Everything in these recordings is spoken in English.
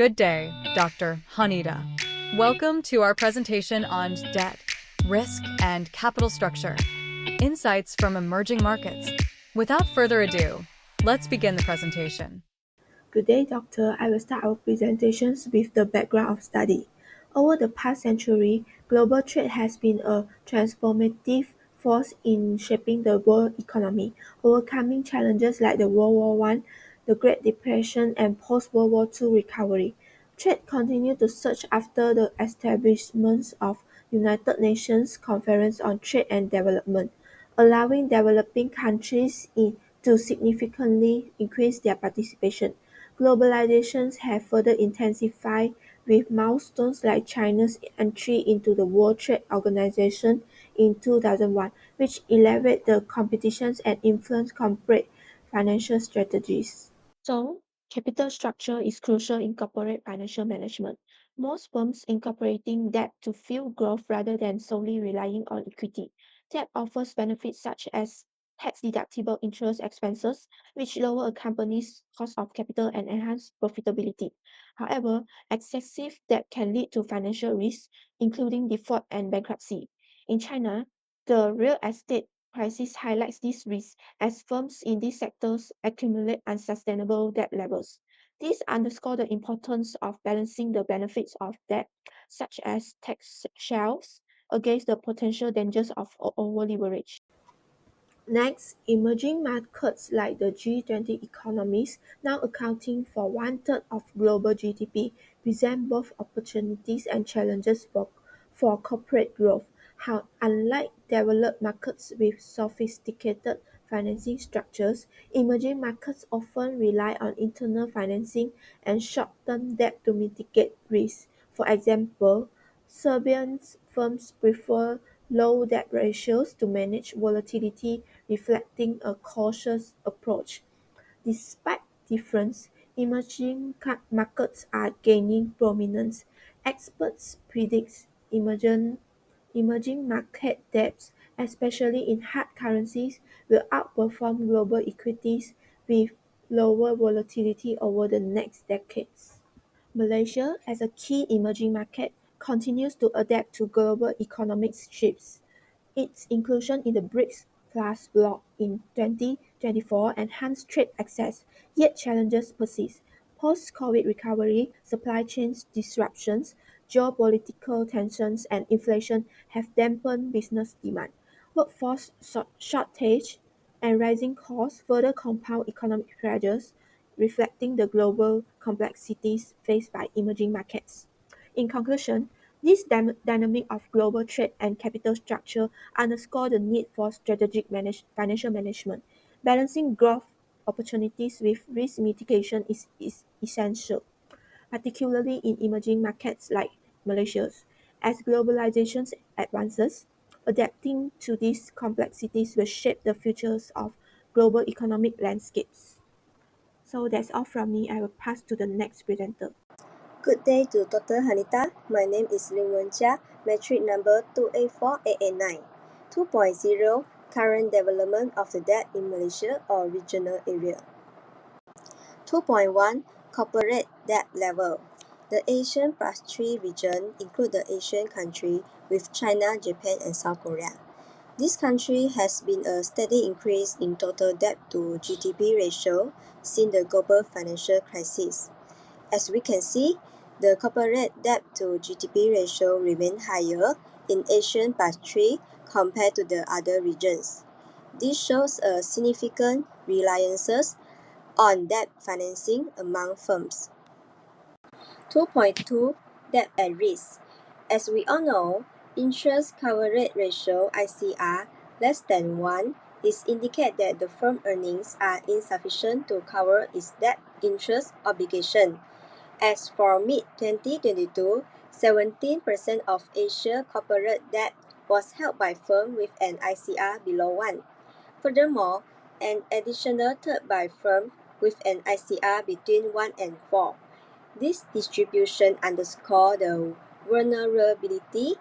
Good day, Dr. HANITA. Welcome to our presentation on debt, risk, and capital structure. Insights from emerging markets. Without further ado, let's begin the presentation. Good day, Doctor. I will start our presentations with the background of study. Over the past century, global trade has been a transformative force in shaping the world economy, overcoming challenges like the World War I, the Great Depression, and post-World War II recovery. Trade continued to surge after the establishment of United Nations Conference on Trade and Development, allowing developing countries to significantly increase their participation. Globalization has further intensified with milestones like China's entry into the World Trade Organization in 2001, which elevated the competition and influenced corporate financial strategies. So, capital structure is crucial in corporate financial management. Most firms incorporating debt to fuel growth rather than solely relying on equity. Debt offers benefits such as tax-deductible interest expenses, which lower a company's cost of capital and enhance profitability. However, excessive debt can lead to financial risks, including default and bankruptcy. In China, the real estate crisis highlights this risk as firms in these sectors accumulate unsustainable debt levels. This underscores the importance of balancing the benefits of debt, such as tax shelves, against the potential dangers of over-leverage. Next, emerging markets like the G20 economies, now accounting for one-third of global GDP, present both opportunities and challenges for corporate growth. How, unlike developed markets with sophisticated financing structures, emerging markets often rely on internal financing and short-term debt to mitigate risk. For example, Serbian firms prefer low debt ratios to manage volatility, reflecting a cautious approach. Despite difference, emerging markets are gaining prominence. Experts predict emerging market debts, especially in hard currencies, will outperform global equities with lower volatility over the next decades. Malaysia, as a key emerging market, continues to adapt to global economic shifts. Its inclusion in the BRICS Plus bloc in 2024 enhanced trade access, yet challenges persist. Post-COVID recovery, supply chain disruptions, geopolitical tensions, and inflation have dampened business demand. Workforce shortage and rising costs further compound economic pressures, reflecting the global complexities faced by emerging markets. In conclusion, this dynamic of global trade and capital structure underscore the need for strategic financial management. Balancing growth opportunities with risk mitigation is essential, particularly in emerging markets like Malaysia's. As globalization advances, adapting to these complexities will shape the futures of global economic landscapes. So that's all from me. I will pass to the next presenter. Good day to Dr. HANITA. My name is Lim Wen Jia, metric number 284889. 2.0 Current development of the debt in Malaysia or regional area. 2.1 Corporate debt level. The Asian plus 3 region include the Asian country with China, Japan, and South Korea. This country has been a steady increase in total debt to GDP ratio since the global financial crisis. As we can see, the corporate debt to GDP ratio remains higher in Asian plus 3 compared to the other regions. This shows a significant reliance on debt financing among firms. 2.2 Debt at risk. As we all know, interest coverage ratio (ICR) less than 1 is indicate that the firm earnings are insufficient to cover its debt interest obligation. As for mid-2022, 17% of Asia corporate debt was held by firms with an ICR below 1. Furthermore, an additional third by firms with an ICR between 1 and 4. This distribution underscores the vulnerability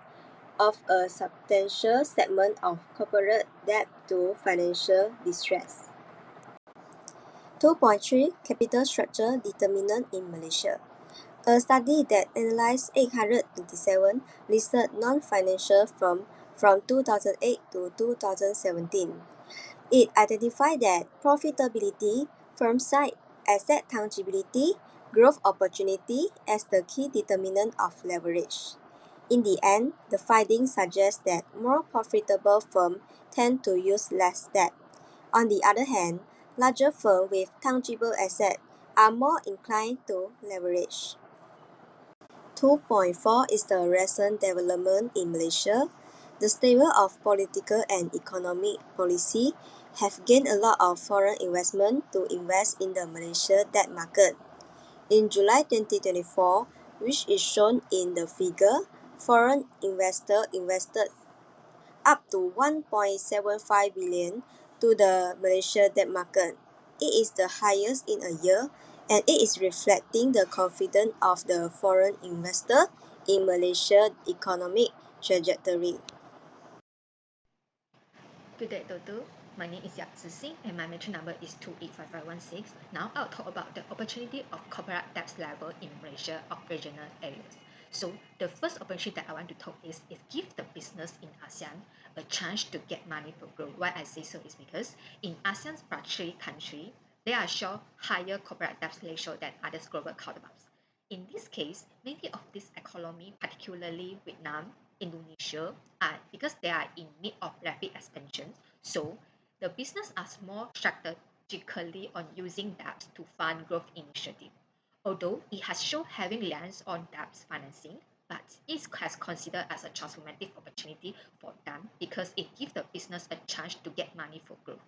of a substantial segment of corporate debt to financial distress. 2.3 Capital structure determinant in Malaysia. A study that analyzed 827 listed non-financial firms from 2008 to 2017. It identified that profitability, firm size, asset tangibility, growth opportunity as the key determinant of leverage. In the end, the findings suggest that more profitable firms tend to use less debt. On the other hand, larger firms with tangible assets are more inclined to leverage. 2.4 is the recent development in Malaysia. The stable of political and economic policy have gained a lot of foreign investment to invest in the Malaysia debt market. In July 2024, which is shown in the figure, foreign investors invested up to 1.75 billion to the Malaysia debt market. It is the highest in a year, and it is reflecting the confidence of the foreign investor in Malaysia's economic trajectory. Good day, Toto. My name is Yap Zhi Xin, and my metric number is 285516. Now I'll talk about the opportunity of corporate debt level in Malaysia or regional areas. So the first opportunity that I want to talk is give the business in ASEAN a chance to get money for growth. Why I say so is because in ASEAN's partially country, they are show higher corporate debt ratio than other global counterparts. In this case, many of this economy, particularly Vietnam, Indonesia, because they are in need of rapid expansion, so the business are more strategically on using debt to fund growth initiative. Although it has shown having reliance on debt financing, but it has considered as a transformative opportunity for them because it gives the business a chance to get money for growth.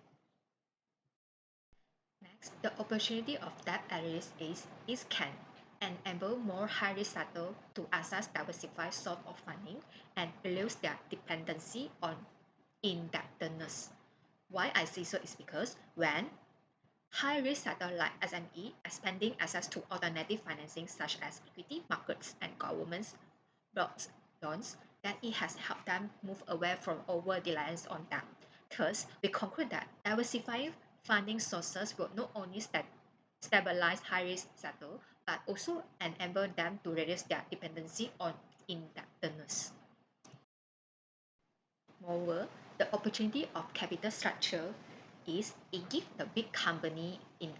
Next, the opportunity of debt areas is it can enable more high-risk sectors to access diversified source of funding and reduce their dependency on indebtedness. Why I say so is because when high-risk sector like SME expanding access to alternative financing such as equity markets and governments loans, that it has helped them move away from over-reliance on debt. Thus, we conclude that diversifying funding sources will not only stabilize high-risk sector, but also enable them to reduce their dependency on indebtedness. Moreover, the opportunity of capital structure is it gives the big company in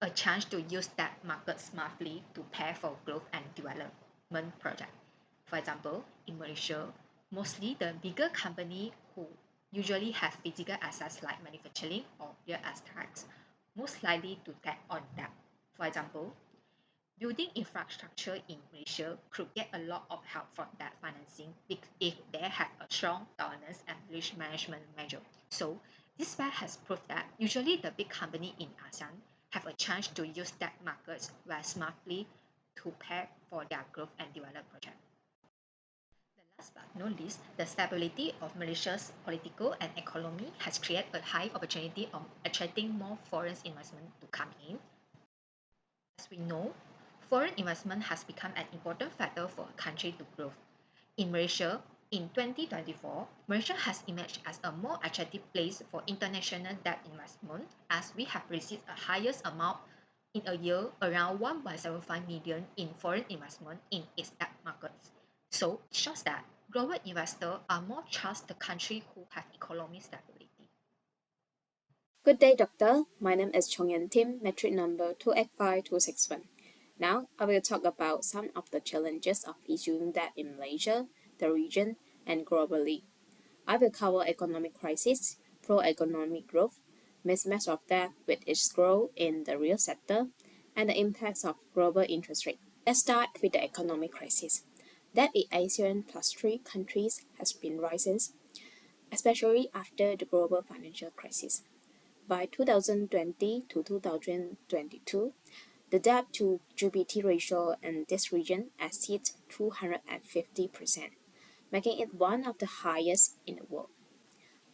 a chance to use that market smartly to pay for growth and development projects. For example, in Malaysia, mostly the bigger company who usually have physical assets like manufacturing or real estate, most likely to tap on that. For example, building infrastructure in Malaysia could get a lot of help from that financing if they have a strong governance and risk management measure. So this fact has proved that usually the big company in ASEAN have a chance to use that markets very smartly to pay for their growth and development project. Last but not least, the stability of Malaysia's political and economy has created a high opportunity of attracting more foreign investment to come in. As we know, foreign investment has become an important factor for a country to grow. In Malaysia, in 2024, Malaysia has emerged as a more attractive place for international debt investment as we have received a highest amount in a year, around 1.75 million in foreign investment in its debt markets. So it shows that global investors are more trust the country who have economic stability. Good day, Doctor. My name is Chong Yan Tim, metric number 285261. Now, I will talk about some of the challenges of issuing debt in Malaysia, the region, and globally. I will cover economic crisis, pro-economic growth, mismatch of debt with its growth in the real sector, and the impacts of global interest rate. Let's start with the economic crisis. Debt in ASEAN plus 3 countries has been rising, especially after the global financial crisis. By 2020 to 2022, the debt to GDP ratio in this region exceeds 250%, making it one of the highest in the world.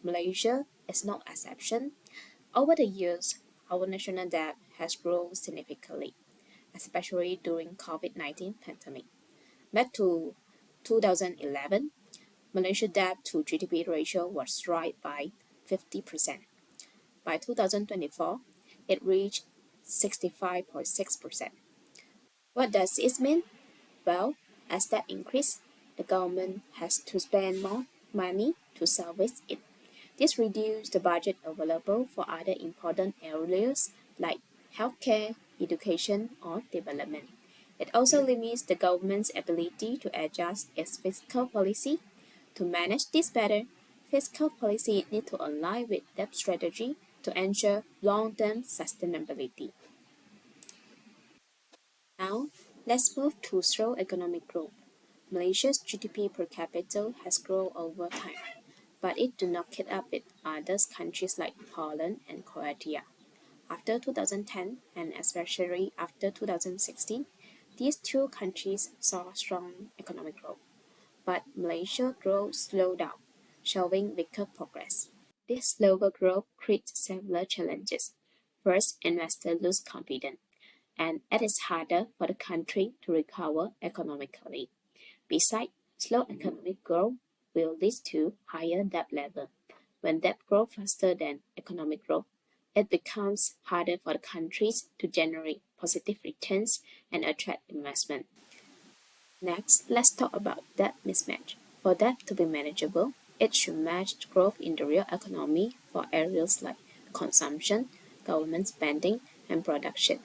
Malaysia is no exception. Over the years, our national debt has grown significantly, especially during COVID-19 pandemic. Back to 2011, Malaysia debt to GDP ratio was right by 50%. By 2024, it reached 65.6%. What does this mean? Well, as debt increases, the government has to spend more money to service it. This reduces the budget available for other important areas like healthcare, education, or development. It also limits the government's ability to adjust its fiscal policy. To manage this better, fiscal policy needs to align with debt strategy to ensure long-term sustainability. Now, let's move to slow economic growth. Malaysia's GDP per capita has grown over time, but it do not keep up with other countries like Poland and Croatia. After 2010 and especially after 2016, these two countries saw strong economic growth, but Malaysia growth slowed down, showing weaker progress. This slower growth creates several challenges. First, investors lose confidence, and it is harder for the country to recover economically. Besides, slow economic growth will lead to higher debt level. When debt grows faster than economic growth, it becomes harder for the countries to generate positive returns and attract investment. Next, let's talk about debt mismatch. For debt to be manageable, it should match growth in the real economy for areas like consumption, government spending, and production.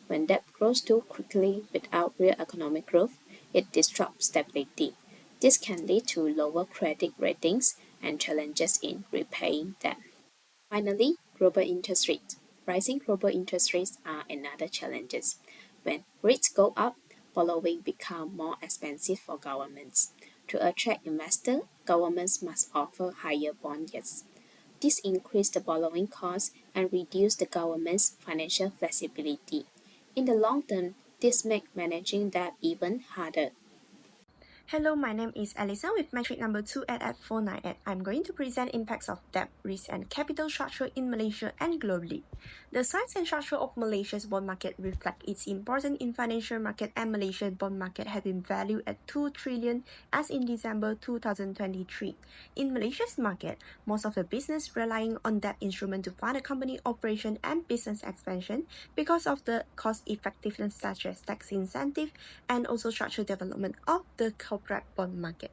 When debt grows too quickly without real economic growth, it disrupts stability. This can lead to lower credit ratings and challenges in repaying debt. Finally, global interest rates. Rising global interest rates are another challenge. When rates go up, borrowing becomes more expensive for governments. To attract investors, governments must offer higher bond yields. This increases the borrowing costs and reduces the government's financial flexibility. In the long term, this makes managing debt even harder. Hello, my name is Alyson with metric number 28849. I'm going to present impacts of debt, risk, and capital structure in Malaysia and globally. The size and structure of Malaysia's bond market reflect its importance in financial market, and Malaysia's bond market has been valued at 2 trillion as in December 2023. In Malaysia's market, most of the business relying on debt instrument to fund a company operation and business expansion because of the cost effectiveness such as tax incentive and also structural development of the corporate bond market.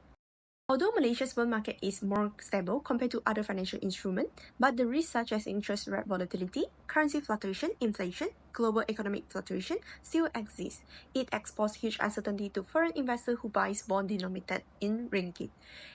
Although Malaysia's bond market is more stable compared to other financial instruments, but the risks such as interest rate volatility, currency fluctuation, inflation, global economic fluctuation still exist. It exposes huge uncertainty to foreign investors who buy bonds denominated in ringgit.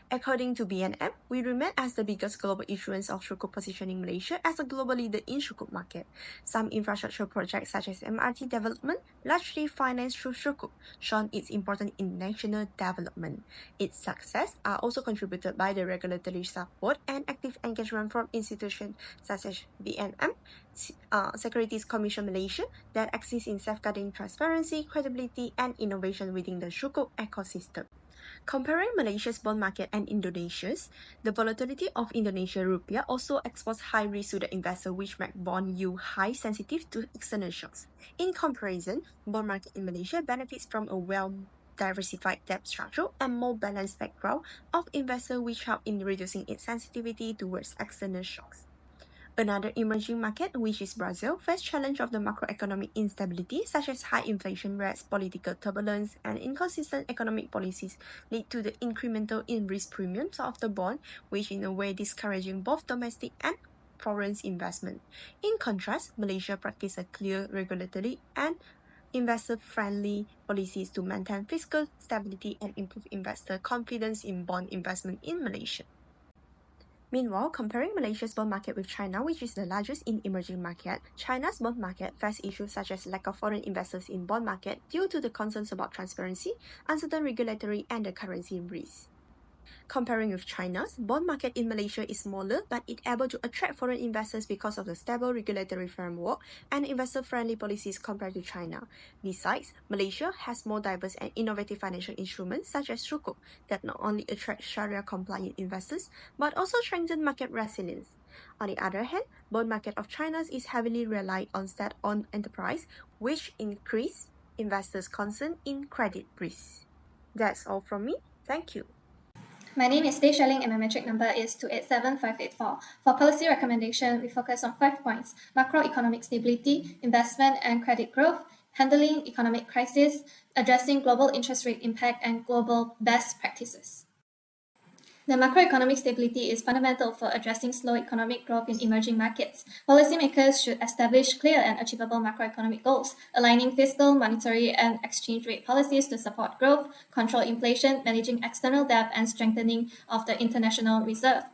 According to BNM, we remain as the biggest global issuance of Sukuk, positioning Malaysia as a global leader in Sukuk market. Some infrastructure projects such as MRT development largely financed through Sukuk, shown its importance in national development. Its success are also contributed by the regulatory support and active engagement from institutions such as BNM, Securities Commission Malaysia, that assist in safeguarding transparency, credibility, and innovation within the Sukuk ecosystem. Comparing Malaysia's bond market and Indonesia's, the volatility of Indonesian rupiah also exposes high risk to the investor, which make bond yield high sensitive to external shocks. In comparison, bond market in Malaysia benefits from a well-diversified debt structure and more balanced background of investors, which help in reducing its sensitivity towards external shocks. Another emerging market, which is Brazil, faces challenge of the macroeconomic instability such as high inflation rates, political turbulence, and inconsistent economic policies lead to the incremental in-risk premiums of the bond, which in a way discouraging both domestic and foreign investment. In contrast, Malaysia practices a clear regulatory and investor-friendly policies to maintain fiscal stability and improve investor confidence in bond investment in Malaysia. Meanwhile, comparing Malaysia's bond market with China, which is the largest in emerging market, China's bond market faces issues such as lack of foreign investors in bond market due to the concerns about transparency, uncertain regulatory, and the currency risk. Comparing with China's, bond market in Malaysia is smaller, but it's able to attract foreign investors because of the stable regulatory framework and investor-friendly policies compared to China. Besides, Malaysia has more diverse and innovative financial instruments such as Sukuk that not only attract Sharia-compliant investors, but also strengthen market resilience. On the other hand, bond market of China is heavily reliant on state-owned enterprise, which increase investors' concern in credit risk. That's all from me. Thank you. My name is Teh Xue Ling and my metric number is 287584. For policy recommendation, we focus on 5 points: macroeconomic stability, investment and credit growth, handling economic crisis, addressing global interest rate impact, and global best practices. The macroeconomic stability is fundamental for addressing slow economic growth in emerging markets. Policymakers should establish clear and achievable macroeconomic goals, aligning fiscal, monetary, and exchange rate policies to support growth, control inflation, managing external debt, and strengthening of the international reserve.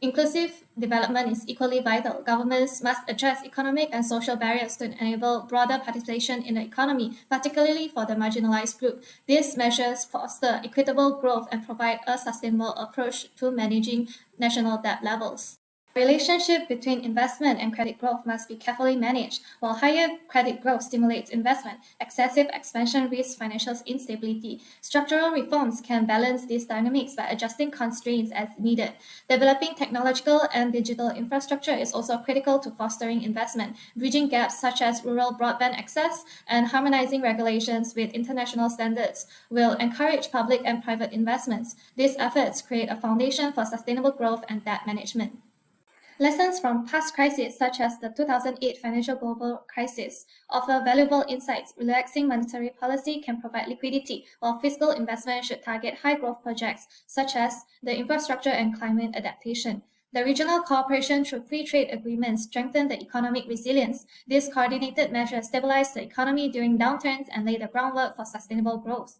Inclusive development is equally vital. Governments must address economic and social barriers to enable broader participation in the economy, particularly for the marginalized group. These measures foster equitable growth and provide a sustainable approach to managing national debt levels. The relationship between investment and credit growth must be carefully managed. While higher credit growth stimulates investment, excessive expansion risks financial instability. Structural reforms can balance these dynamics by adjusting constraints as needed. Developing technological and digital infrastructure is also critical to fostering investment. Bridging gaps such as rural broadband access and harmonizing regulations with international standards will encourage public and private investments. These efforts create a foundation for sustainable growth and debt management. Lessons from past crises, such as the 2008 financial global crisis, offer valuable insights. Relaxing monetary policy can provide liquidity, while fiscal investment should target high-growth projects, such as the infrastructure and climate adaptation. The regional cooperation through free trade agreements strengthen the economic resilience. These coordinated measures stabilize the economy during downturns and lay the groundwork for sustainable growth.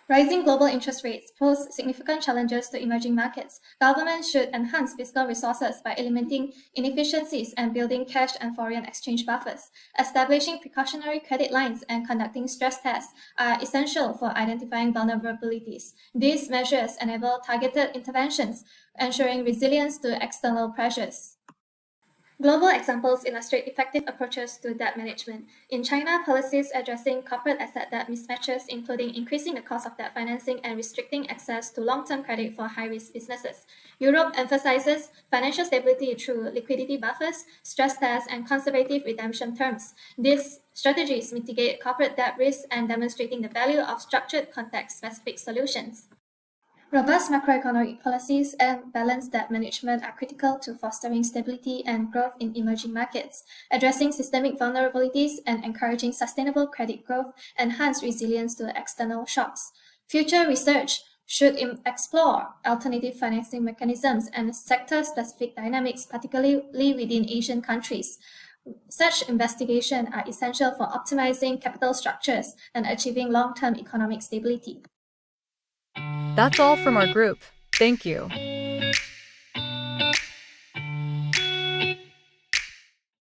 Rising global interest rates pose significant challenges to emerging markets. Governments should enhance fiscal resources by eliminating inefficiencies and building cash and foreign exchange buffers. Establishing precautionary credit lines and conducting stress tests are essential for identifying vulnerabilities. These measures enable targeted interventions, ensuring resilience to external pressures. Global examples illustrate effective approaches to debt management. In China, policies addressing corporate asset debt mismatches, including increasing the cost of debt financing and restricting access to long-term credit for high-risk businesses. Europe emphasizes financial stability through liquidity buffers, stress tests, and conservative redemption terms. These strategies mitigate corporate debt risks and demonstrating the value of structured context-specific solutions. Robust macroeconomic policies and balanced debt management are critical to fostering stability and growth in emerging markets. Addressing systemic vulnerabilities and encouraging sustainable credit growth enhance resilience to external shocks. Future research should explore alternative financing mechanisms and sector-specific dynamics, particularly within Asian countries. Such investigations are essential for optimizing capital structures and achieving long-term economic stability. That's all from our group. Thank you.